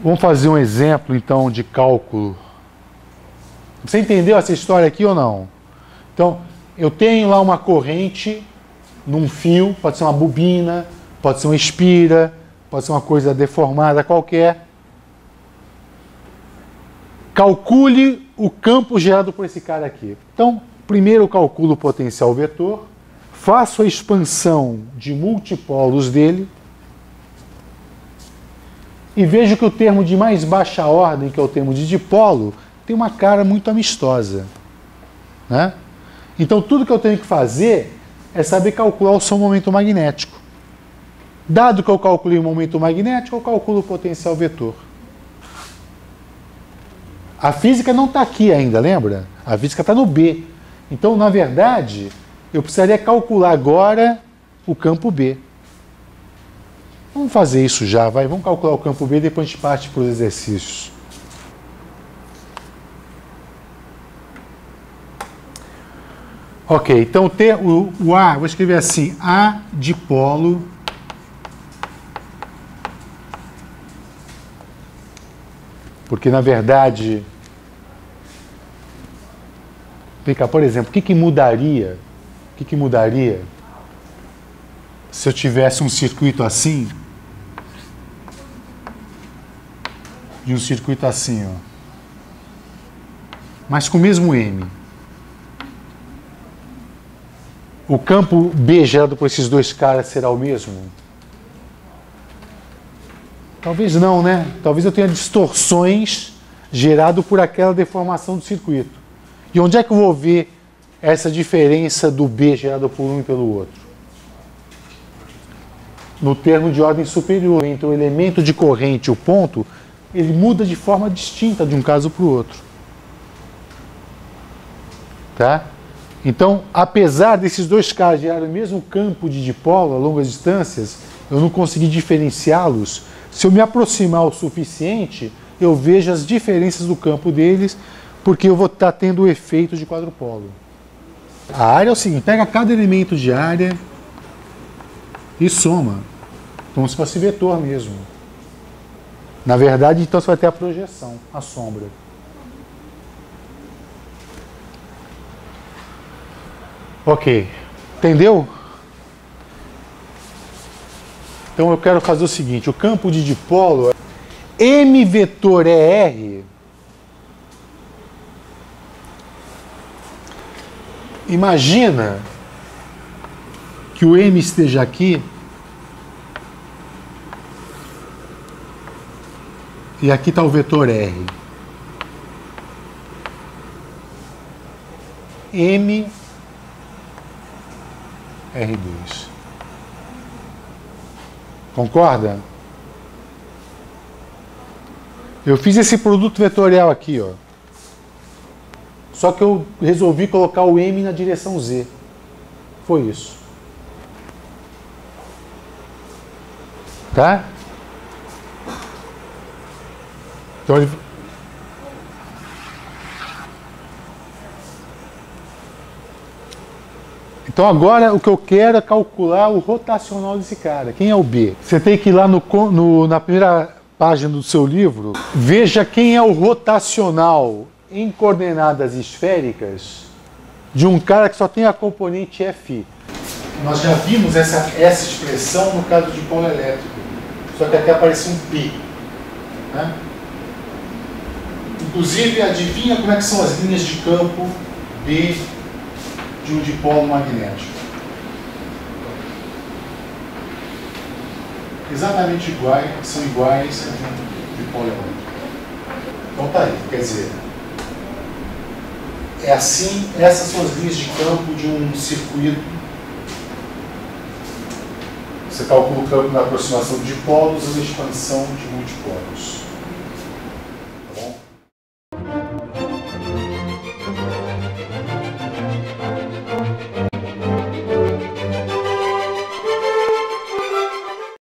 Vamos fazer um exemplo, então, de cálculo. Você entendeu essa história aqui ou não? Então, eu tenho lá uma corrente num fio, pode ser uma bobina, pode ser uma espira, pode ser uma coisa deformada qualquer. Calcule o campo gerado por esse cara aqui. Então, primeiro eu calculo o potencial vetor, faço a expansão de multipolos dele e vejo que o termo de mais baixa ordem, que é o termo de dipolo, tem uma cara muito amistosa, né? Então, tudo que eu tenho que fazer é saber calcular o seu momento magnético. Dado que eu calculei o momento magnético, eu calculo o potencial vetor. A física não está aqui ainda, lembra? A física está no B. Então, na verdade, eu precisaria calcular agora o campo B. Vamos fazer isso já, vai. Vamos calcular o campo B e depois a gente parte para os exercícios. Ok, então o A, vou escrever assim, A dipolo porque na verdade, vem cá, por exemplo, o que mudaria se eu tivesse um circuito assim e um circuito assim, ó, mas com o mesmo M? O campo B gerado por esses dois caras será o mesmo? Talvez não, né? Talvez eu tenha distorções gerado por aquela deformação do circuito. E onde é que eu vou ver essa diferença do B gerado por um e pelo outro? No termo de ordem superior, entre o elemento de corrente e o ponto, ele muda de forma distinta de um caso para o outro. Tá? Então, apesar desses dois caras gerarem o mesmo campo de dipolo a longas distâncias, eu não consegui diferenciá-los. Se eu me aproximar o suficiente, eu vejo as diferenças do campo deles, porque eu vou estar tendo o efeito de quadrupolo. A área é o seguinte, pega cada elemento de área e soma, como se fosse vetor mesmo. Na verdade, então você vai ter a projeção, a sombra. Ok, entendeu? Então eu quero fazer o seguinte, o campo de dipolo, M vetor ER, imagina que o M esteja aqui e aqui está o vetor R. M R2. Concorda? Eu fiz esse produto vetorial aqui, ó. Só que eu resolvi colocar o M na direção Z. Foi isso. Tá? Então ele... Então agora o que eu quero é calcular o rotacional desse cara. Quem é o B? Você tem que ir lá na primeira página do seu livro, veja quem é o rotacional em coordenadas esféricas de um cara que só tem a componente Fi. Nós já vimos essa expressão no caso de polo elétrico, só que até aparece um P. Né? Inclusive, adivinha como é que são as linhas de campo B de um dipolo magnético. Exatamente iguais, são iguais a um dipolo elétrico. Então tá aí, quer dizer, é assim, essas são as linhas de campo de um circuito. Você calcula o campo na aproximação de dipolos ou na expansão de multipolos.